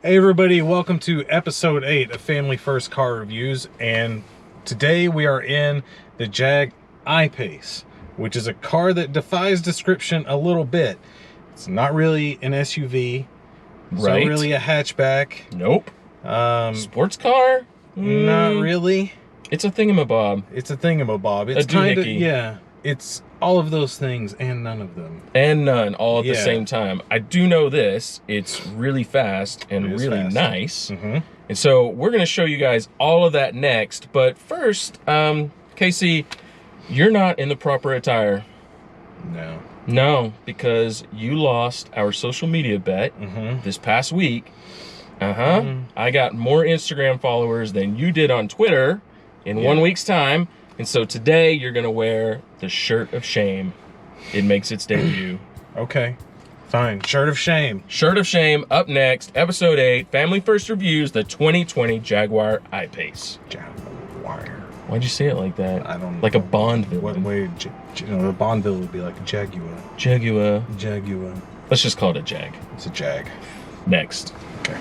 Hey everybody, welcome to episode 8 of Family First Car Reviews, and today we are in the Jaguar I-Pace, which is a car that defies description a little bit. It's not really an SUV, it's not really a hatchback. Nope. Sports car? Not really. It's a thingamabob. It's a thingamabob. It's kind of, yeah, it's all of those things and none of them. And none, all at the same time. I do know this. It's really fast and really nice. And so we're going to show you guys all of that next. But first, Casey, you're not in the proper attire. No. No, because you lost our social media bet this past week. I got more Instagram followers than you did on Twitter in 1 week's time. And so today you're gonna wear the shirt of shame. It makes its debut. Okay, fine. Shirt of shame. Shirt of shame up next, episode 8, Family First Reviews, the 2020 Jaguar I-Pace. Jaguar. Why'd you say it like that? I don't know. Like a Bond villain. What way, a Bond villain would be like a Jaguar. Jaguar. Jaguar. Let's just call it a Jag. It's a Jag. Next. Okay.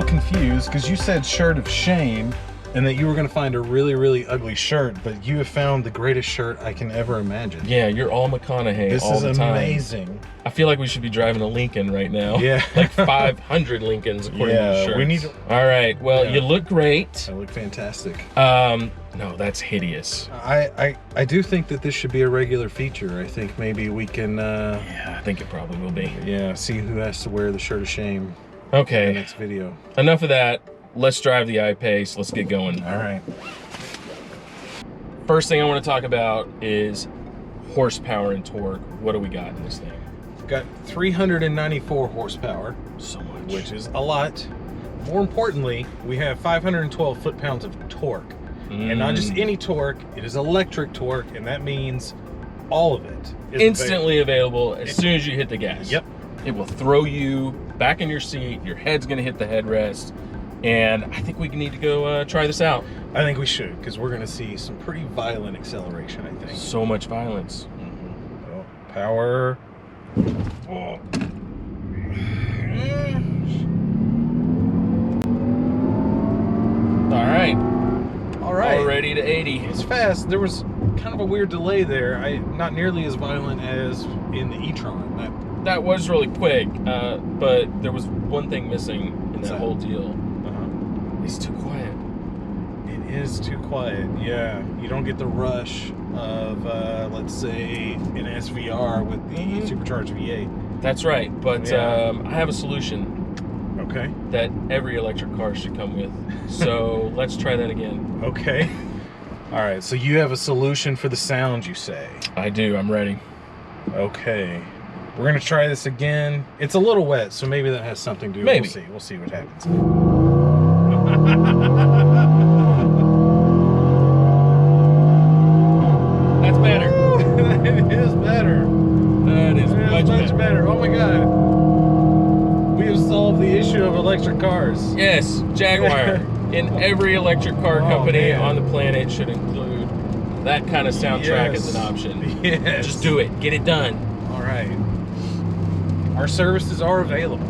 Confused because you said shirt of shame and that you were going to find a really ugly shirt, but you have found the greatest shirt I can ever imagine. Yeah, you're all McConaughey all the time. This is amazing. I feel like we should be driving a Lincoln right now. Yeah. Like 500 Lincolns according to the shirts. We need to... All right, well, you look great. I look fantastic. No, that's hideous. I do think that this should be a regular feature. I think maybe we can yeah, I think it probably will be. Yeah, see who has to wear the shirt of shame. Okay. In the next video. Enough of that. Let's drive the I-Pace. Let's get going. All right. First thing I want to talk about is horsepower and torque. What do we got in this thing? We've got 394 horsepower. So much. Which is a lot. More importantly, we have 512 foot-pounds of torque. And not just any torque, it is electric torque, and that means all of it is instantly available as soon as you hit the gas. Yep. It will throw you back in your seat, your head's gonna hit the headrest, and I think we need to go try this out. I think we should, because we're gonna see some pretty violent acceleration, I think. So much violence. Oh, power. Oh. All right. Already to 80. It's fast. There was kind of a weird delay there. Not nearly as violent as in the Etron. That was really quick, but there was one thing missing in that whole deal. It's too quiet. It is too quiet, yeah. You don't get the rush of, let's say, an SVR with the supercharged V8. That's right, but I have a solution. Okay. That every electric car should come with. So let's try that again. Okay. All right, so you have a solution for the sound, you say? I do, I'm ready. Okay. We're gonna try this again. It's a little wet, so maybe that has something to do. Maybe. We'll see what happens. That's better. It is better. That is much better. Oh my God. We have solved the issue of electric cars. Yes, Jaguar. In every electric car company on the planet should include that kind of soundtrack as an option. Yes. Just do it. Get it done. All right. Our services are available.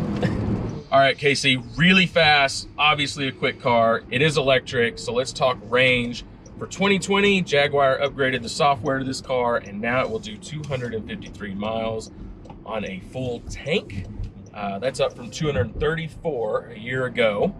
All right, Casey, really fast, obviously a quick car. It is electric, so let's talk range. For 2020, Jaguar upgraded the software to this car, and now it will do 253 miles on a full tank. That's up from 234 a year ago.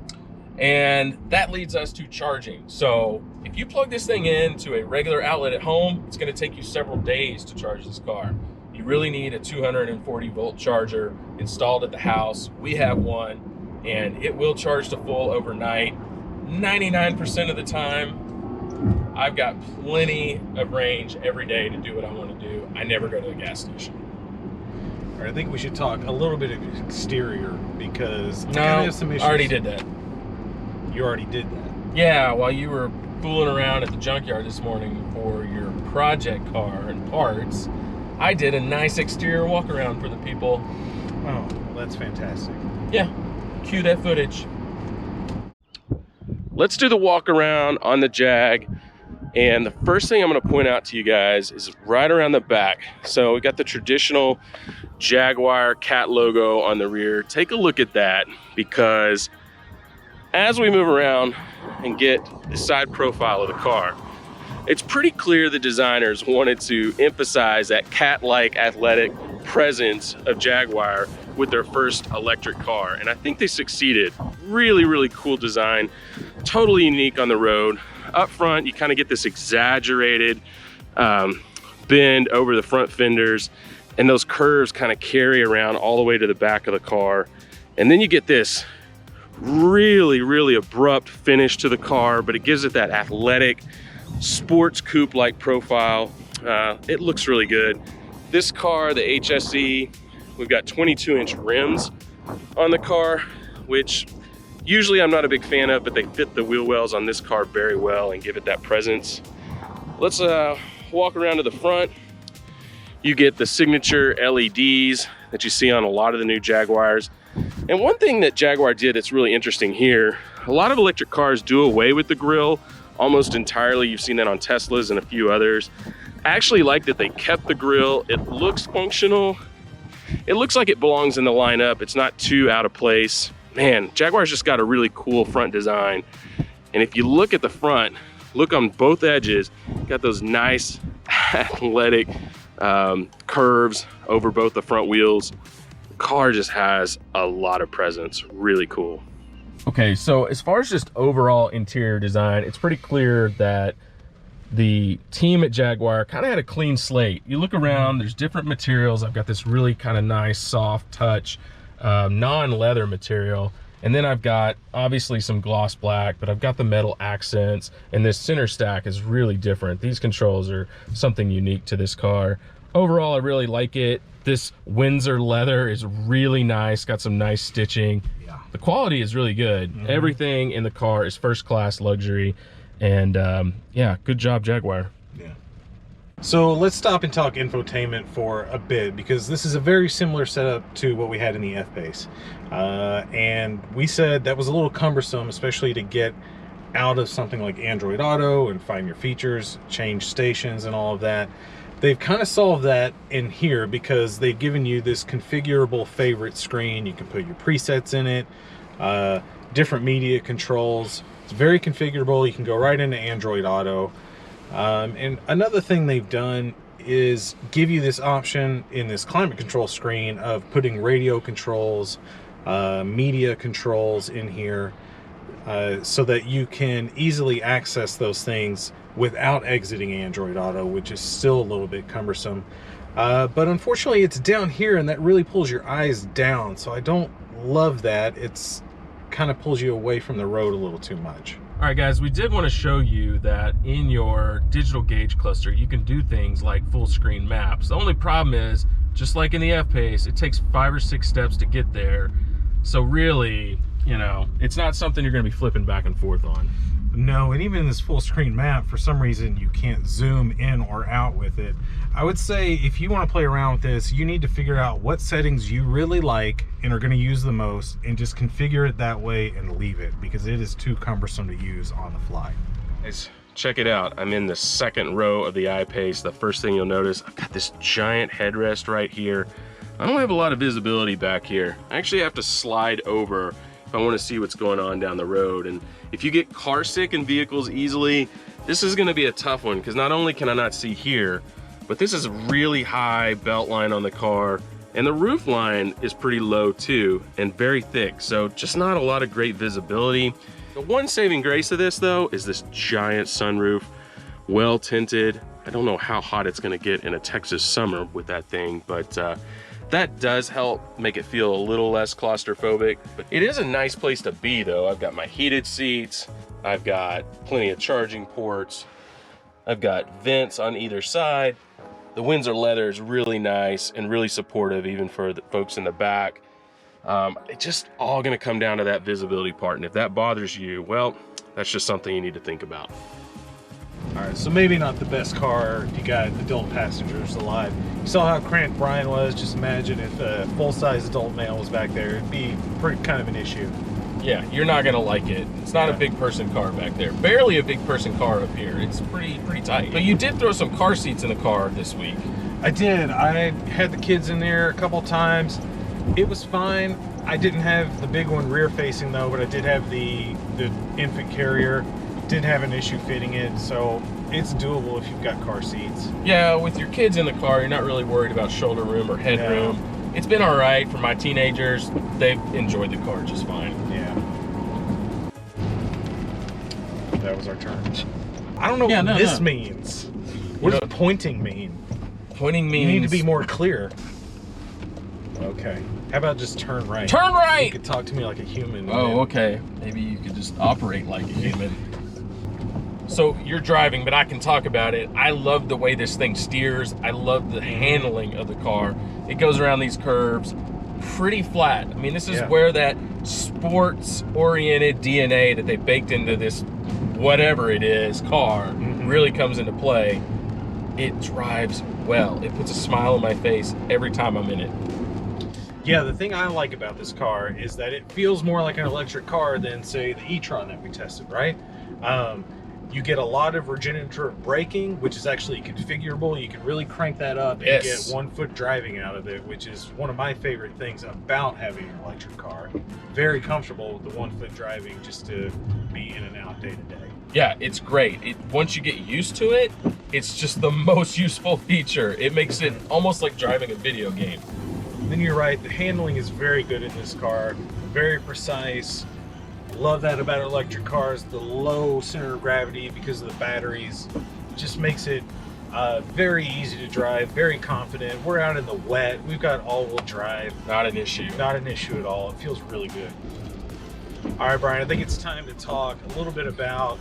And that leads us to charging. So if you plug this thing into a regular outlet at home, it's gonna take you several days to charge this car. You really need a 240 volt charger installed at the house. We have one, and it will charge to full overnight. 99% of the time, I've got plenty of range every day to do what I want to do. I never go to a gas station. All right, I think we should talk a little bit of exterior because no, I have some issues. I already did that. You already did that? Yeah, while you were fooling around at the junkyard this morning for your project car and parts, I did a nice exterior walk around for the people. Oh, well, that's fantastic. Yeah, cue that footage. Let's do the walk around on the Jag. And the first thing I'm going to point out to you guys is right around the back. So we got the traditional Jaguar cat logo on the rear. Take a look at that, because as we move around and get the side profile of the car, it's pretty clear the designers wanted to emphasize that cat-like athletic presence of Jaguar with their first electric car. And I think they succeeded. Really, really cool design. Totally unique on the road. Up front, you kind of get this exaggerated bend over the front fenders, and those curves kind of carry around all the way to the back of the car. And then you get this really, really abrupt finish to the car, but it gives it that athletic, sports coupe-like profile. It looks really good. This car, the HSE, we've got 22-inch rims on the car, which usually I'm not a big fan of, but they fit the wheel wells on this car very well and give it that presence. Let's walk around to the front. You get the signature LEDs that you see on a lot of the new Jaguars. And one thing that Jaguar did that's really interesting here, a lot of electric cars do away with the grille almost entirely. You've seen that on Teslas and a few others. I actually like that they kept the grille. It looks functional. It looks like it belongs in the lineup. It's not too out of place. Man, Jaguar's just got a really cool front design. And if you look at the front, look on both edges, got those nice athletic curves over both the front wheels. The car just has a lot of presence. Really cool. Okay, so as far as just overall interior design, it's pretty clear that the team at Jaguar kind of had a clean slate. You look around, there's different materials. I've got this really kind of nice soft touch non-leather material, and then I've got obviously some gloss black, but I've got the metal accents, and this center stack is really different. These controls are something unique to this car. Overall, I really like it. This Windsor leather is really nice, got some nice stitching. Yeah. The quality is really good. Everything in the car is first class luxury, and yeah, good job, Jaguar. Yeah. So let's stop and talk infotainment for a bit, because this is a very similar setup to what we had in the F-Pace. And we said that was a little cumbersome, especially to get out of something like Android Auto and find your features, change stations and all of that. They've kind of solved that in here, because they've given you this configurable favorite screen. You can put your presets in it, different media controls. It's very configurable. You can go right into Android Auto. And another thing they've done is give you this option in this climate control screen of putting radio controls, media controls in here, so that you can easily access those things without exiting Android Auto, which is still a little bit cumbersome. But unfortunately, it's down here, and that really pulls your eyes down. So I don't love that. It's kind of pulls you away from the road a little too much. All right, guys, we did want to show you that in your digital gauge cluster, you can do things like full screen maps. The only problem is, just like in the F-Pace, it takes 5 or 6 steps to get there. So really, you know, it's not something you're going to be flipping back and forth on. No, and even in this full screen map, for some reason, you can't zoom in or out with it. I would say if you want to play around with this, you need to figure out what settings you really like and are going to use the most, and just configure it that way and leave it, because it is too cumbersome to use on the fly. Guys, check it out. I'm in the second row of the I-Pace. The first thing you'll notice, I've got this giant headrest right here. I don't have a lot of visibility back here. I actually have to slide over if I want to see what's going on down the road. And if you get car sick in vehicles easily, this is going to be a tough one, because not only can I not see here, but this is a really high belt line on the car, and the roof line is pretty low too, and very thick, so just not a lot of great visibility. The one saving grace of this though is this giant sunroof, well tinted. I don't know how hot it's going to get in a Texas summer with that thing, but that does help make it feel a little less claustrophobic. But it is a nice place to be though. I've got my heated seats, I've got plenty of charging ports, I've got vents on either side. The Windsor leather is really nice and really supportive, even for the folks in the back. It's just all gonna come down to that visibility part, and if that bothers you, well, that's just something you need to think about. All right, so maybe not the best car if you got adult passengers alive. You saw how cramped Brian was. Just imagine if a full-size adult male was back there. It'd be kind of an issue. Yeah, you're not gonna like it. It's not a big person car back there. Barely a big person car up here. It's pretty tight. But you did throw some car seats in the car this week. I did. I had the kids in there a couple times. It was fine. I didn't have the big one rear facing though, but I did have the infant carrier. Didn't have an issue fitting it, so it's doable if you've got car seats. Yeah, with your kids in the car, you're not really worried about shoulder room or headroom. It's been all right for my teenagers. They've enjoyed the car just fine. Yeah. That was our turn. I don't know what this means. What does pointing mean? Pointing means... You need to be more clear. Okay. How about just turn right? Turn right! You could talk to me like a human. Oh, okay. Maybe you could just operate like a human. So you're driving, but I can talk about it. I love the way this thing steers. I love the handling of the car. It goes around these curves pretty flat. I mean, this is where that sports-oriented DNA that they baked into this whatever it is car really comes into play. It drives well. It puts a smile on my face every time I'm in it. Yeah, the thing I like about this car is that it feels more like an electric car than, say, the e-tron that we tested, right? You get a lot of regenerative braking, which is actually configurable. You can really crank that up and get 1 foot driving out of it, which is one of my favorite things about having an electric car. Very comfortable with the 1 foot driving just to be in and out day to day. Yeah, it's great. Once you get used to it, it's just the most useful feature. It makes it almost like driving a video game. Then you're right, the handling is very good in this car. Very precise. Love that about electric cars, the low center of gravity because of the batteries. Just makes it very easy to drive, very confident. We're out in the wet. We've got all-wheel drive. Not an issue. Not an issue at all. It feels really good. All right, Brian, I think it's time to talk a little bit about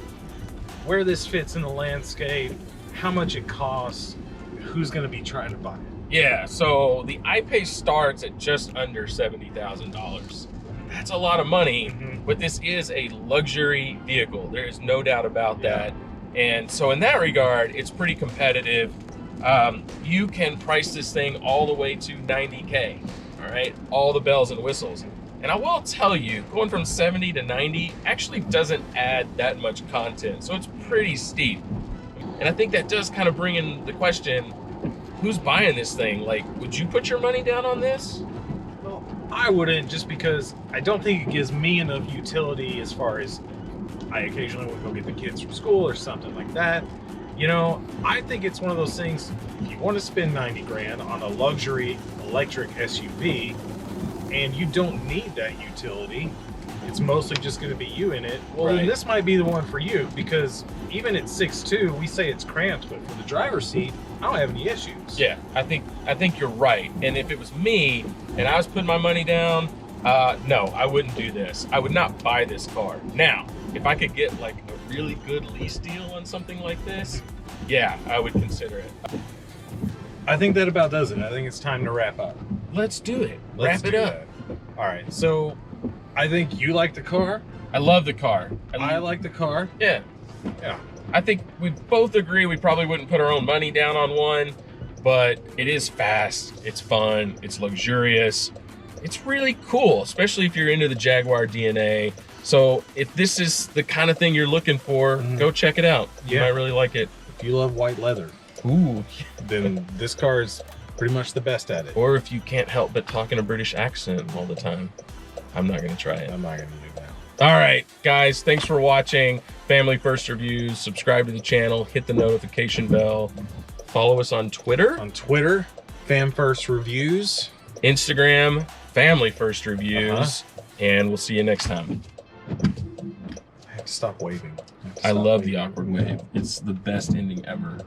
where this fits in the landscape, how much it costs, who's going to be trying to buy it. Yeah, so the iPace starts at just under $70,000. That's a lot of money, but this is a luxury vehicle. There is no doubt about that. And so in that regard, it's pretty competitive. You can price this thing all the way to $90K, all right? All the bells and whistles. And I will tell you, going from 70 to 90 actually doesn't add that much content. So it's pretty steep. And I think that does kind of bring in the question, who's buying this thing? Like, would you put your money down on this? Well, I wouldn't, just because I don't think it gives me enough utility as far as I occasionally would go get the kids from school or something like that. You know, I think it's one of those things, if you want to spend 90 grand on a luxury electric SUV and you don't need that utility, it's mostly just going to be you in it, well, then this might be the one for you, because even at 6'2", we say it's cramped, but for the driver's seat, I don't have any issues. Yeah, I think you're right. And if it was me and I was putting my money down, no, I wouldn't do this. I would not buy this car. Now, if I could get like a really good lease deal on something like this, yeah, I would consider it. I think that about does it. I think it's time to wrap up. Let's do it. Let's wrap it up. All right, so I think you like the car. I love the car. I like the car. Yeah. Yeah. I think we both agree we probably wouldn't put our own money down on one, but it is fast, it's fun, it's luxurious. It's really cool, especially if you're into the Jaguar DNA. So if this is the kind of thing you're looking for, go check it out. You might really like it. If you love white leather, then this car is pretty much the best at it. Or if you can't help but talk in a British accent all the time, I'm not gonna try it. I'm not gonna do that. All right, guys, thanks for watching Family First Reviews. Subscribe to the channel, hit the notification bell. Follow us on Twitter. On Twitter, Fam First Reviews. Instagram, Family First Reviews. And we'll see you next time. I have to stop waving. I love the awkward wave. It's the best ending ever.